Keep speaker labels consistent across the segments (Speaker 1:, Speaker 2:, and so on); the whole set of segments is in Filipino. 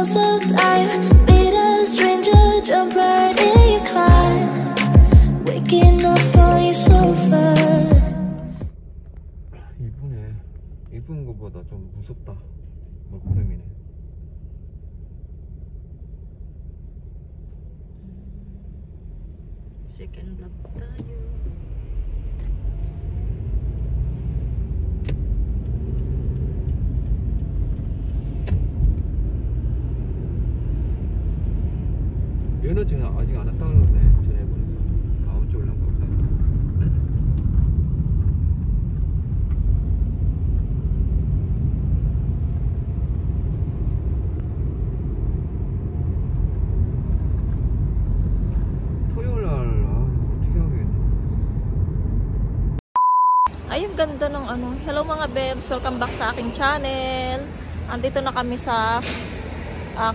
Speaker 1: most of time. Meet a stranger, jump right in your car, waking up on your sofa.
Speaker 2: 이쁘네. 이쁜 것보다 좀 무섭다. 먹구름이네.
Speaker 3: Second vlog tayo.
Speaker 2: 에너지는 아직 안 왔다 그러네. 전에 보니까 다음 주 올라가 보다. 토요일 날 어떻게 하겠나?
Speaker 3: Ay, ang ganda ng ano. Hello mga bebs, welcome back sa aking channel. Andito na kami sa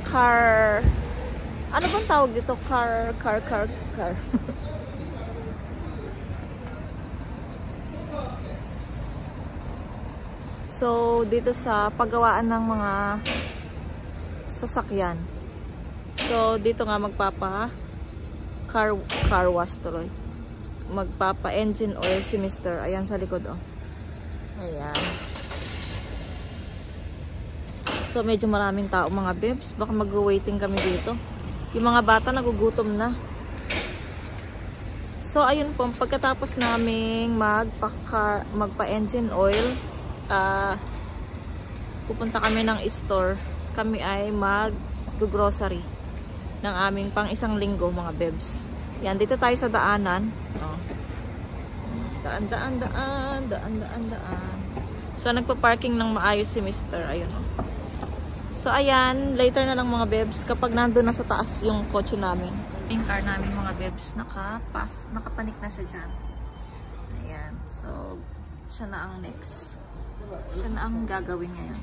Speaker 3: car. Ano bang tawag dito? Car. So, dito sa paggawaan ng mga sasakyan. So, dito nga magpapa car wash tuloy. Magpapa engine oil si Mr. Ayan sa likod, oh. Ayan. So, medyo maraming tao mga bebs. Baka mag-waiting kami dito. Yung mga bata nagugutom na. So, ayun po. Pagkatapos naming magpa-engine oil, pupunta kami ng store. Kami ay mag-grocery ng aming pang isang linggo, mga bebs. Yan, dito tayo sa daanan. Oh. Daan. So, nagpa-parking ng maayos si Mr. Ayun, oh. So, ayan, later na lang mga bebs, kapag nandun na sa taas yung kotse namin. Yung car namin mga bebs, nakapanik na siya dyan. Ayan, so, siya na ang next. Siya na ang gagawin ngayon.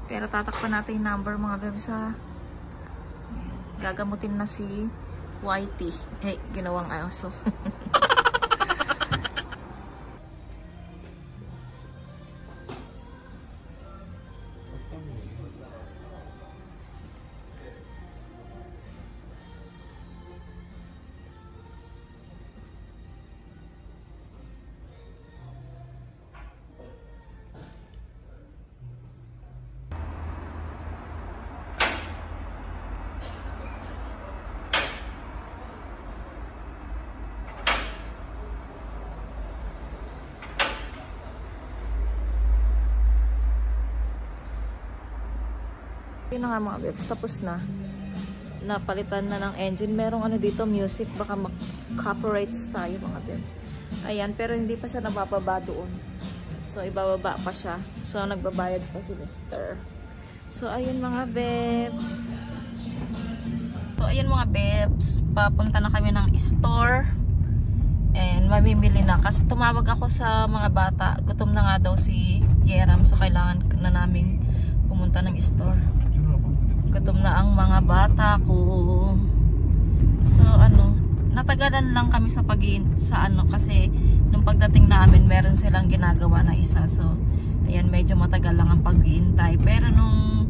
Speaker 3: Pero tatakpan natin yung number mga bebs ha. Ayan, gagamutin na si Whitey. Ginawang aso. Yun na nga mga bebs, tapos na. Napalitan na ng engine. Merong ano dito, music. Baka mag-copyrights tayo mga bebs. Ayan, pero hindi pa siya nabababa doon. So, ibababa pa siya. So, nagbabayad pa si Mr. So, ayun mga bebs. So, ayun mga bebs. Papunta na kami ng store. And mamimili na. Kasi tumawag ako sa mga bata. Gutom na nga daw si Yeram. So, kailangan na naming pumunta ng store. Gutom na ang mga bata ko. So ano, natagalan lang kami sa kasi nung pagdating namin meron silang ginagawa na isa. So ayan, medyo matagal lang ang pag-iintay. Pero nung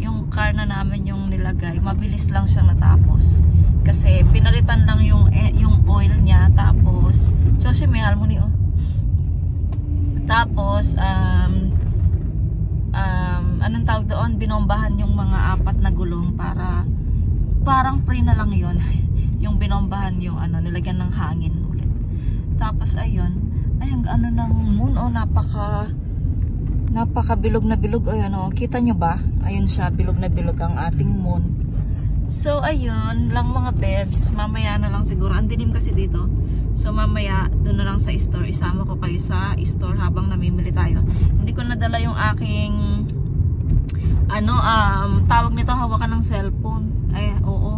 Speaker 3: yung car na namin yung nilagay, mabilis lang siyang natapos. Kasi pinalitan lang yung oil niya, tapos Josie, may harmony oh. Tapos anong tawag doon, binombahan yung mga 4 na gulong para parang free na lang yon. Yung binombahan yung ano, nilagyan ng hangin ulit. Tapos ayun ano ng moon, oh, napaka bilog na bilog. Ayun oh, kita nyo ba? Ayun siya, bilog na bilog ang ating moon. So ayun lang mga bebs, mamaya na lang siguro, ang dilim kasi dito. So mamaya doon na lang sa store, isama ko kayo sa store habang namimili tayo. Hindi ko nadala yung aking tawag nito, hawakan ng cellphone. Ay, oo.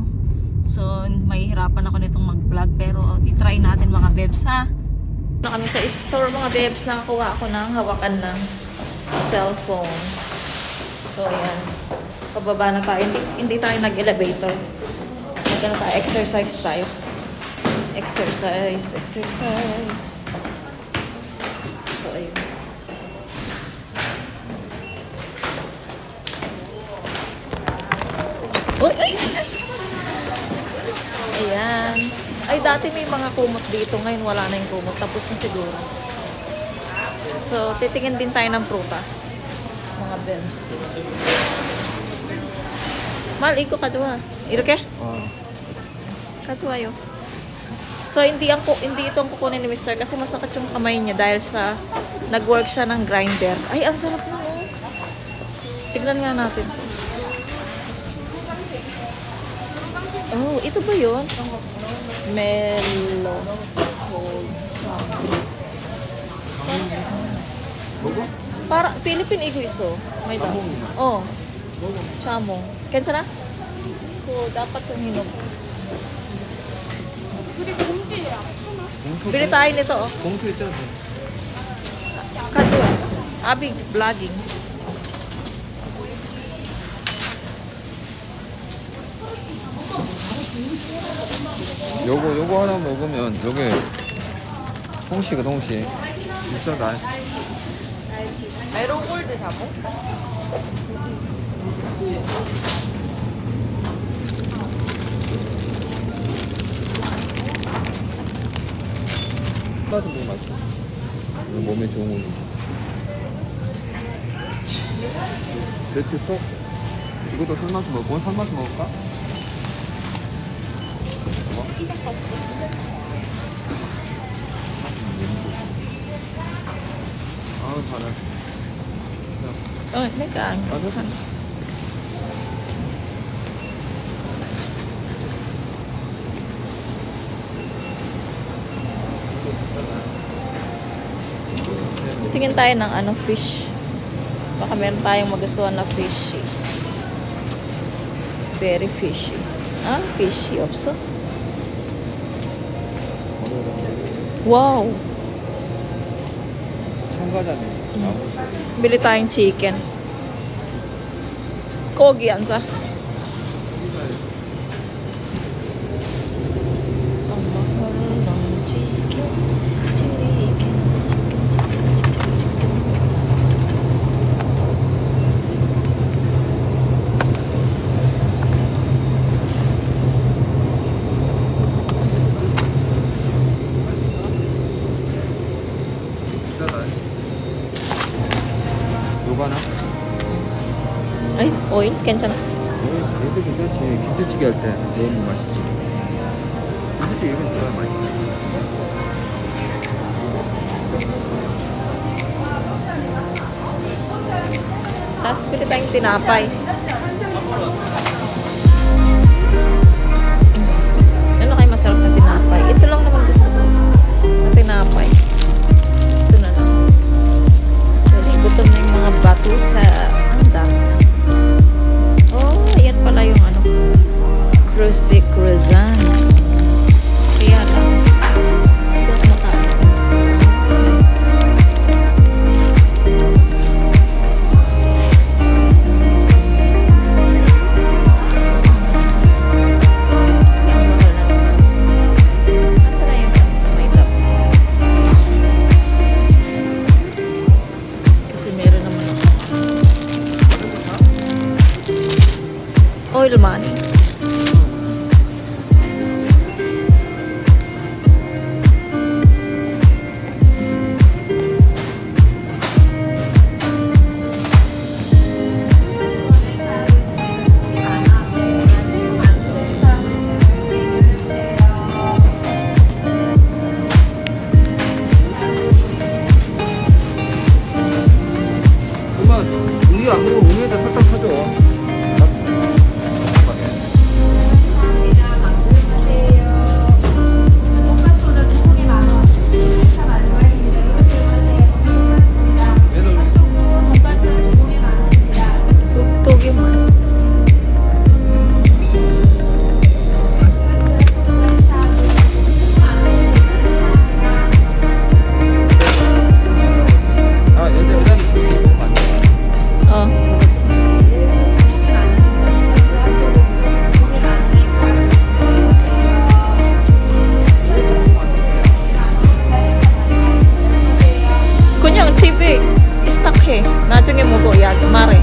Speaker 3: So mahihirapan ako nitong mag-vlog, pero i-try natin mga bebs ha. Na kami sa store mga bebs, nakakuha ako ng hawakan ng cellphone. So ayan, pababa na tayo, hindi tayo nag-elevator. Magkano tayo, exercise tayo. Exercise. So ayun. dati may mga kumot dito. Ngayon wala na yung kumot. Tapos na siguro. So, titingin din tayo ng prutas. Mga bems. Mal, iko kajuha. Iruke? Kajuha yo. So, hindi ito ang kukunin ni Mr. kasi masakit yung kamay niya dahil sa nag-work siya ng grinder. Ay, ang sarap na oh. Tignan nga natin. Oh, ito ba yun? Mellow cold chocolate. Para Philippine iguiso. May daw. Oh. Chamong. Kensa na? So, dapat yung hinog. Bili tayo nito, oh.
Speaker 2: 봉투 있잖아.
Speaker 3: Kadua. Abi vlogging.
Speaker 2: 요거 하나 먹으면 요게 홍시거든, 홍시. 비싸다.
Speaker 4: 메로골드 자몽?
Speaker 2: 숟가락 먹으면 맛있어. 이거 몸에 좋은 거지. 대추 속. 이것도 산맛 먹고, 산맛 먹을까? 아우, 잘해.
Speaker 3: Nagkaan. Tingin tayo ng fish. Baka meron tayong magustuhan na fishy. Very fishy. Ah, fishy also. Wow!
Speaker 2: 참가자네.
Speaker 3: Bili tayong chicken. Kogi yan sa. Ang mahal ng chicken. Chicken.
Speaker 2: 비싸다. 요거 하나?
Speaker 3: Ay, oil. Kensa na.
Speaker 2: 얘도 괜찮지. 김치찌개 할 때 넣으면 맛있지. 김치찌개 이건 들어야 맛있어.
Speaker 3: Tapos pili tayong tinapay. Ano kayo masarap na tinapay? Ito lang naman gusto ko. Na tinapay. Ito na lang. Dali, gutom na yung mga batuta. Ang dami. Oh, ayan pala yung Cruci Cruzan. Kaya lang. Hindi ako makaano. Oil money.
Speaker 2: 엄마, 우유 안 먹으면 우유에다 설탕 타줘. TV stuck he. 나중에 먹어. 야, 말해.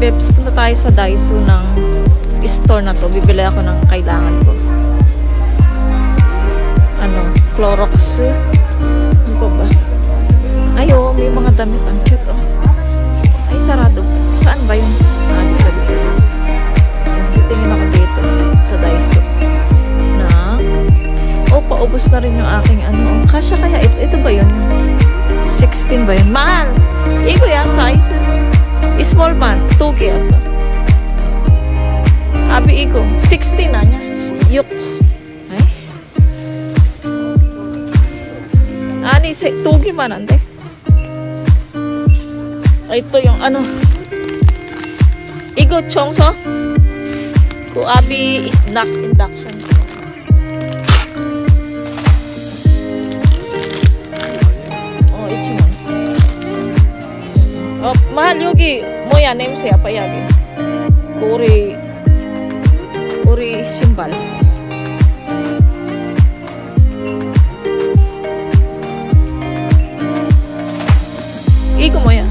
Speaker 3: bebs, punta tayo sa Daiso ng store na to. Bibili ako ng kailangan ko. Ano, Clorox. Ano pa ba? Ay, oh, may mga damit. Ang cute, oh. Ay, sarado. Saan ba yun? Ah, dito. Titingin ako dito sa Daiso. Paubos na rin yung aking ano. Kasya kaya ito ba yun? 16 ba yun? Mahal! Igo ya, size. Small man. 2K. Abi igo. 16 na niya. Yuk. Ay. Ani, 2K man ante. Ito yung ano. Igo, chongso. Ku abi is induction. mahal 여기 뭐야 냄새야 봐 여기 우리 신발 이거 뭐야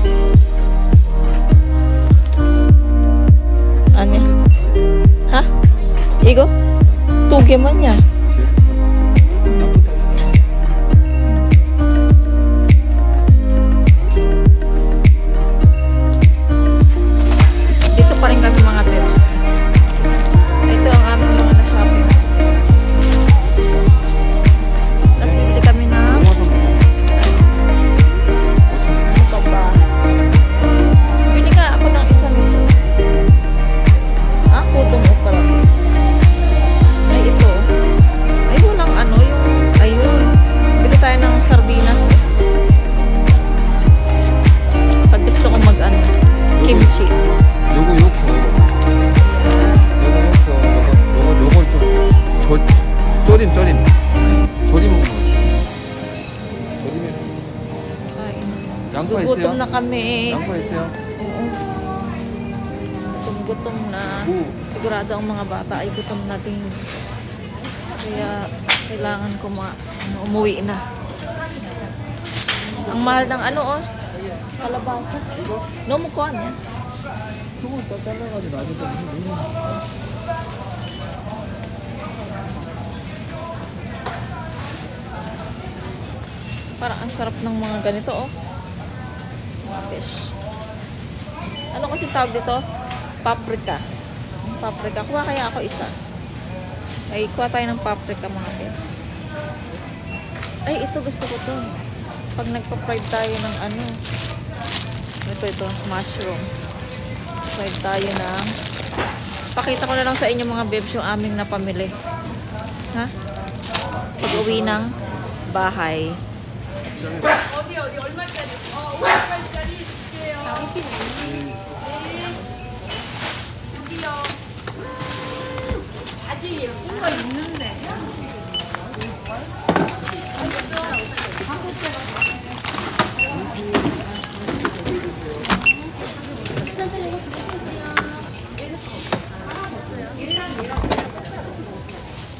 Speaker 3: 아니야 하? 이거? 2개만이야 gutom na kami. Oo. Gutom na. Sigurado ang mga bata ay gutom na din. Kaya kailangan ko umuwi na. Ang mahal ng ano oh. Kalabasa. No mo kuha niya. Parang ang sarap ng mga ganito oh. Fish. Ano kasi tawag dito? Paprika. Paprika. Kuha kaya ako isa. Ay, kuha tayo ng paprika mga peps. Ay, ito gusto ko to. Pag nagpa-fried tayo ng ano. Ito, mushroom. Fried tayo ng pakita ko na lang sa inyo mga peps yung aming napamili. Ha? Pag uwi ng bahay.
Speaker 4: 어디 얼마짜리? 500원짜리 줄게요. 여기요. 아직 예쁜 거 있는데.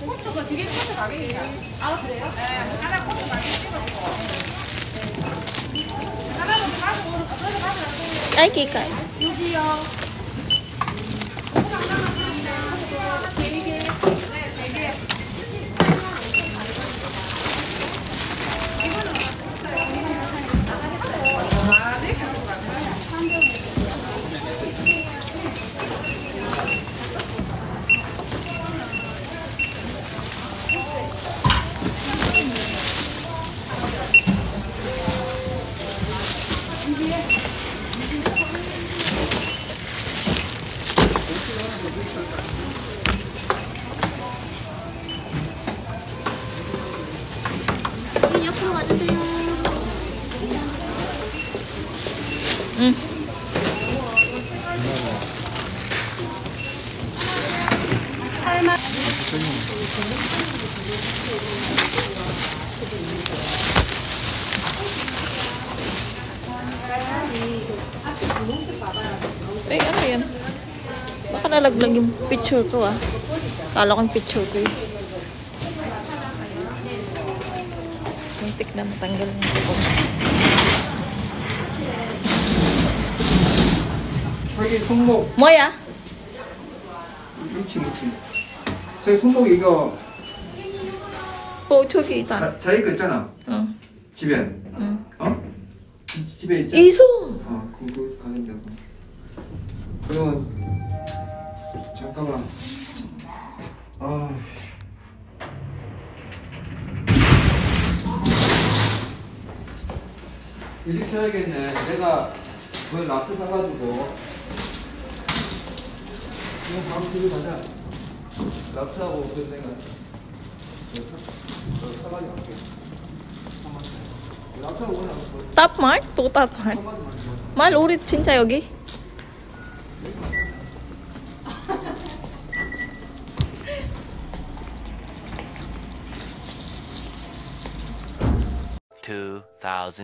Speaker 4: 꽃도가 되게 커서 가격이야. 아 그래요? 네. 하나 꽃도 많이 찍었고.
Speaker 3: Ay, kika.
Speaker 4: 여기요.
Speaker 1: 옆으로 와주세요.
Speaker 3: 응. Eh, ano yan? Baka nalaglag yung picture ko ah. Kala ko yung picture ko yun. Muntik na matanggal yung ko.
Speaker 2: 저기 손목
Speaker 3: 뭐야?
Speaker 2: 2층. 저기 손목 이거
Speaker 3: 저기 있다.
Speaker 2: 자기 거 있잖아.
Speaker 3: 응.
Speaker 2: 집에.
Speaker 3: 응.
Speaker 2: 어? 집에 있잖아.
Speaker 3: 이소.
Speaker 2: 거기서 가는 데고. 그러면 잠깐만. 이렇게 해야겠네. 내가 그 라트 사가지고 지금 바로 집에 가자. 라트하고 그 내가 사가지고 갈게. 라트하고 그냥
Speaker 3: Top Mart? To Top Mart. Mahal ulit 진짜 여기.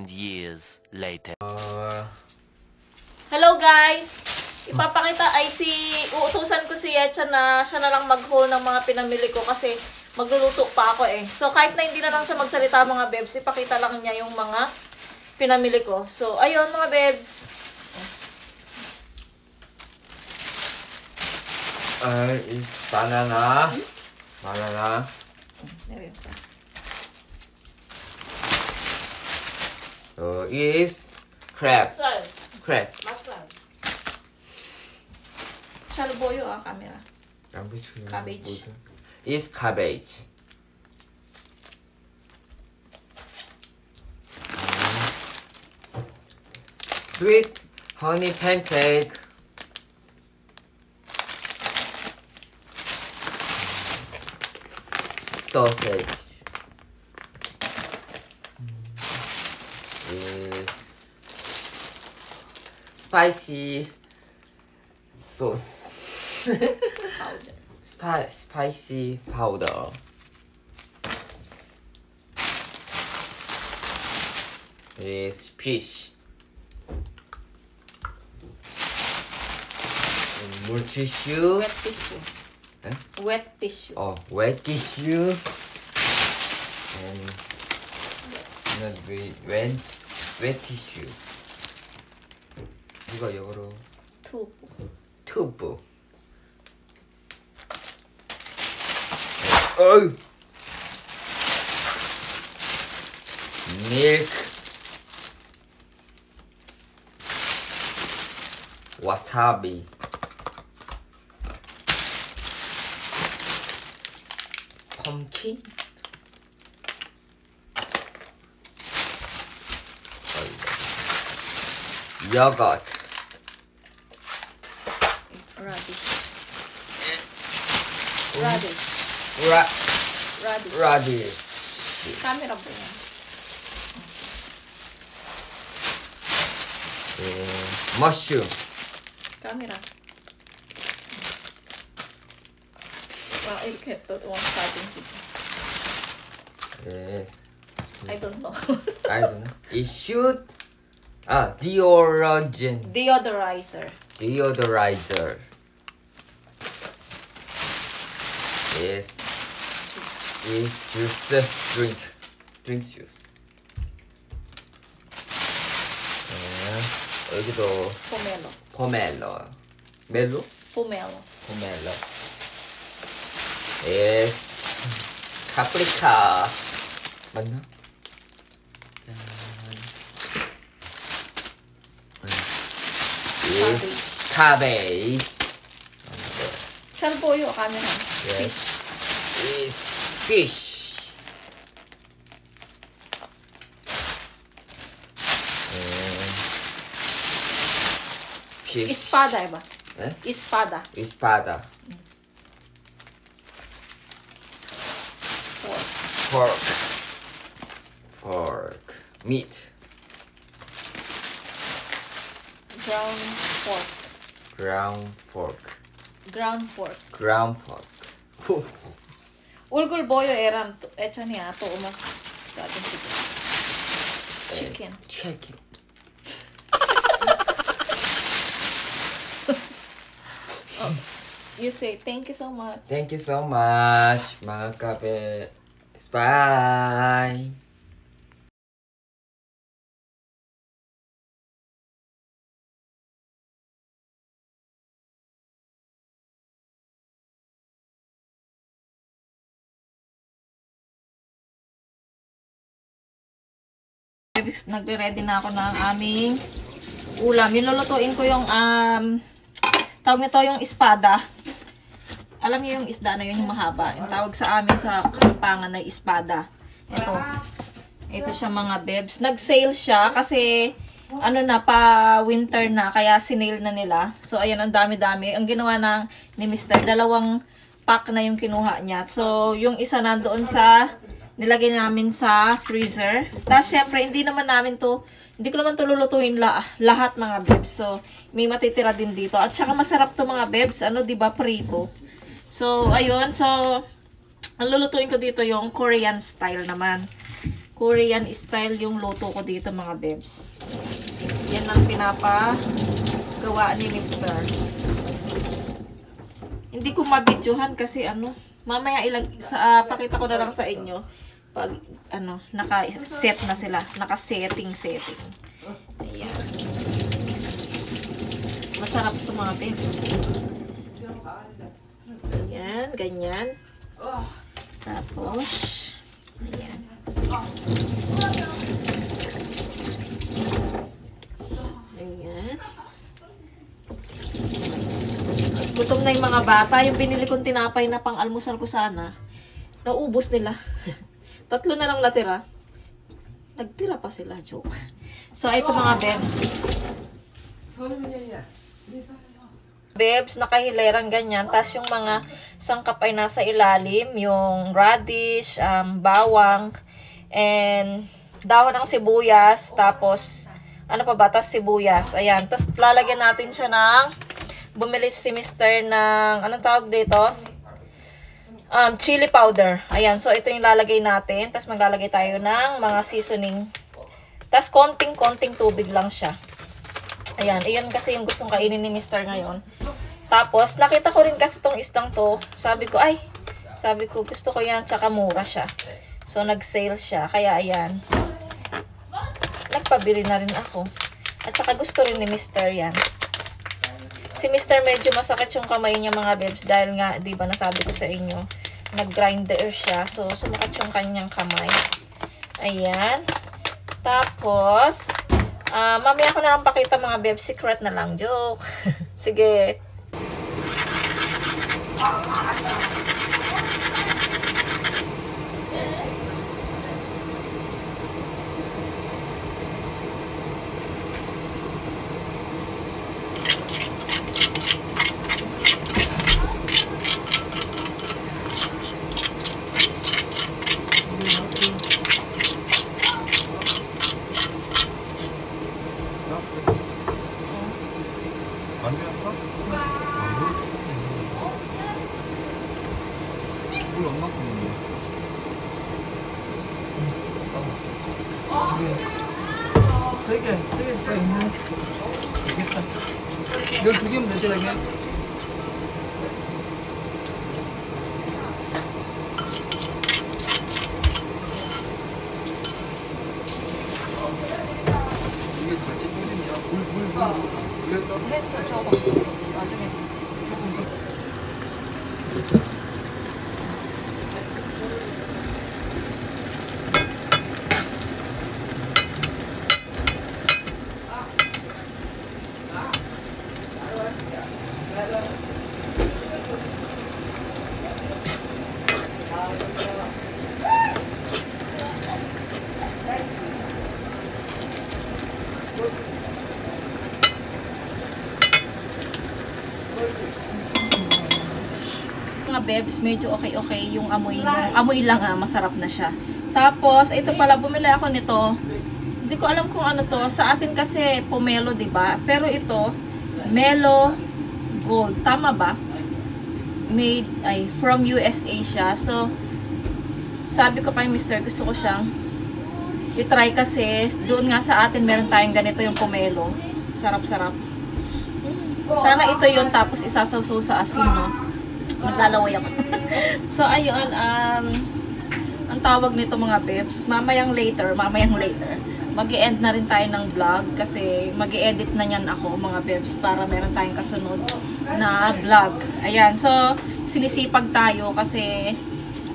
Speaker 5: years later.
Speaker 3: Hello guys! Ipapakita ay uutusan ko si Yecha na siya na lang mag-haul ng mga pinamili ko kasi magluluto pa ako eh. So kahit na hindi na lang siya magsalita mga bebs, ipakita lang niya yung mga pinamili ko. So ayun mga bebs.
Speaker 2: is banana. Banana. Is crab.
Speaker 3: Masal.
Speaker 2: Crab.
Speaker 3: Masal. Chalboyo camera. Cabbage.
Speaker 2: Is cabbage. Sweet honey pancake. Sausage. Is spicy sauce.
Speaker 3: Powder.
Speaker 2: Spicy powder. Is fish. More tissue.
Speaker 3: Wet tissue.
Speaker 2: Eh?
Speaker 3: Wet tissue.
Speaker 2: Wet tissue. And not wet tissue. 이거 영어로 tubo. Milk. Wasabi. Pumpkin. Yogurt.
Speaker 3: Radish.
Speaker 2: Radish.
Speaker 3: Camera po yan.
Speaker 2: Mushroom.
Speaker 3: Camera. Wow, 이렇게 또 starting dito.
Speaker 2: Yes.
Speaker 3: I don't know.
Speaker 2: I don't know. It should. Deodorizer. Yes. Is juice. Drink juice. 여기도 포멜로. 멜로?
Speaker 3: 포멜로.
Speaker 2: Yes. 파프리카. 맞나? Is cabbage.
Speaker 3: 찰보요 카메라.
Speaker 2: Yes. Is fish. Fish.
Speaker 3: Espada ba?
Speaker 2: Eh?
Speaker 3: Espada.
Speaker 2: Pork. Meat. Ground pork.
Speaker 3: Ulgul boyo eram echa niya to umas sa ating chicken.
Speaker 2: Chicken.
Speaker 3: You say thank you so much.
Speaker 2: Thank you so much, mga kape. Bye.
Speaker 3: Nagre-ready na ako ng aming ulam. Nilulutuin ko yung, tawag nito yung espada. Alam niyo yung isda na yun, yung mahaba. Yung tawag sa amin sa Kapampangan na espada. Ito siya mga bebs. Nag-sale siya kasi ano na, pa winter na, kaya sinale na nila. So, ayan, ang dami-dami. Ang ginawa ni Mr. 2 pack na yung kinuha niya. So, yung isa nandoon sa, nilagay namin sa freezer. Tapos, syempre, hindi ko naman to lulutuin lahat mga bebs. So, may matitira din dito. At saka masarap to mga bebs. Ano, diba, prito. So, ayun. So, ang lulutuin ko dito yung Korean style naman. Korean style yung luto ko dito mga bebs. Yan ang pinapagawa ni Mr. Hindi ko mabidyohan kasi ano, mamaya pakita ko na lang sa inyo pag ano, naka-set na sila, naka-setting. Ayan. Masarap ito mga bebs. Ayan, ganyan. Tapos, ayan. Ayan. Gutom na yung mga bata. Yung binili kong tinapay na pang-almusal ko sana, naubos nila. 3 na lang natira. Nagtira pa sila, joke. So, ito mga bebs. Bebs, nakahileran ganyan. Tapos yung mga sangkap ay nasa ilalim. Yung radish, bawang, and dahon ng sibuyas. Tapos, ano pa ba? Tapos sibuyas. Ayan. Tapos lalagyan natin siya ng, bumili si Mr. ng, anong tawag dito? Chili powder. Ayan. So, ito yung lalagay natin. Tapos maglalagay tayo ng mga seasoning. Tapos konting tubig lang siya. Ayan. Ayan kasi yung gustong kainin ni Mr. ngayon. Tapos, nakita ko rin kasi itong isdang to. Sabi ko, gusto ko yan. Tsaka mura siya. So, nag-sale siya. Kaya, ayan. Nagpabili na rin ako. At saka gusto rin ni Mr. yan. Si Mr. medyo masakit yung kamay niya mga bebs. Dahil nga, di ba nasabi ko sa inyo, nag-grinder siya. So, sumakit yung kanyang kamay. Ayan. Tapos, mamaya ko na lang pakita mga bebs. Secret na lang. Joke. Sige.
Speaker 2: 물 얼마큼 넣냐? 세개 있네. 되겠다. 이걸 2개면 되지, 이게? 이게 같이 끓이냐? 물.
Speaker 3: 했어, 저거. 나중에. Mga bebs, medyo okay yung amoy. Amoy lang masarap na siya. Tapos, ito pala, bumili ako nito. Hindi ko alam kung ano to. Sa atin kasi pomelo, diba? Pero ito, Melo Gold. Tama ba? From USA siya. So, sabi ko kay Mr. gusto ko siyang i-try kasi doon nga sa atin meron tayong ganito yung pomelo. Sarap-sarap. Sana ito yun, tapos isasawsaw sa asin, no? Maglalaway ako. So, ayun, ang tawag nito mga bebs, mamayang later, mag-i-end na rin tayo ng vlog kasi mag-i-edit na yan ako mga bebs para meron tayong kasunod na vlog. Ayan, so, sinisipag tayo kasi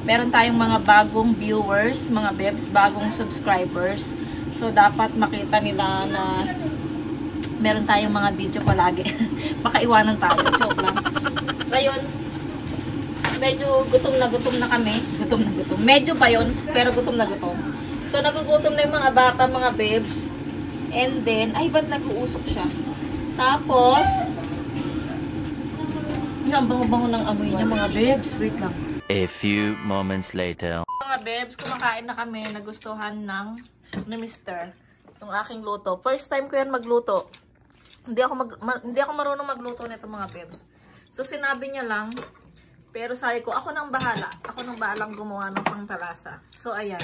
Speaker 3: meron tayong mga bagong viewers, mga bebs, bagong subscribers. So, dapat makita nila na meron tayong mga video palagi. Baka iwanan tayo. Joke lang. Ngayon, medyo gutom na kami. Gutom na gutom. Medyo pa yun, pero gutom na gutom. So, nagugutom na yung mga bata, mga bebs. And then, ay, ba't nag-uusok siya? Tapos, ang bango-bango ng amoy niya, mga bebs. Wait lang.
Speaker 5: A few moments later.
Speaker 3: Mga bebs, kumakain na kami. Nagustuhan ni Mr. Itong aking luto. First time ko yan magluto. Hindi ako marunong magluto nito, mga bebs. So, sinabi niya lang. Pero sabi ko, ako nang bahala. Ako nang bahalang gumawa ng pangpalasa. So, ayan.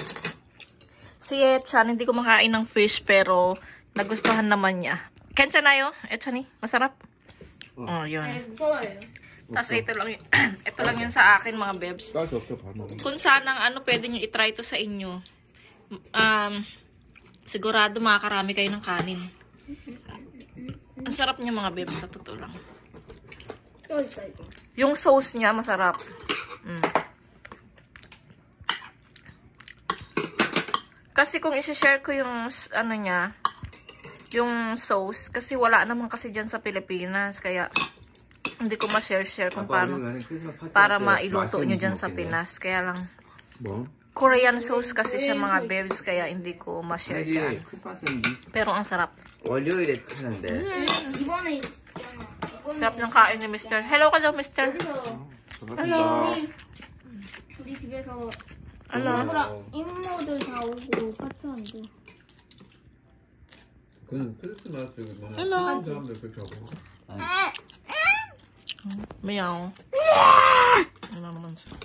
Speaker 3: Si Etchan, hindi kumakain ng fish, pero nagustuhan naman niya. Kensya na yun, Etchan, masarap. Oh, yun. Tapos ito lang yun sa akin, mga bebs. Kung sanang pwede nyo itry ito sa inyo. Sigurado makakarami kayo ng kanin. Ang sarap niya, mga bebs, sa totoo lang. Yung sauce niya, masarap. Kasi kung isi-share ko yung, niya, yung sauce, kasi wala naman kasi dyan sa Pilipinas, kaya hindi ko ma-share kung paano para mailuto nyo dyan sa Pinas. Kaya lang, Korean sauce kasi siya, mga bebs, kaya hindi ko ma-share dyan. Pero ang sarap. Sarap ng kain ni Mr. Hello ka daw, Mr. Hello.
Speaker 6: 우리 집에서
Speaker 3: Hello.
Speaker 6: 이모들 다 오고 같이 하는데.
Speaker 2: 그건 크리스마스
Speaker 3: Hello.
Speaker 2: 사람들 그렇게 하고.
Speaker 3: Meow. Ano naman siya?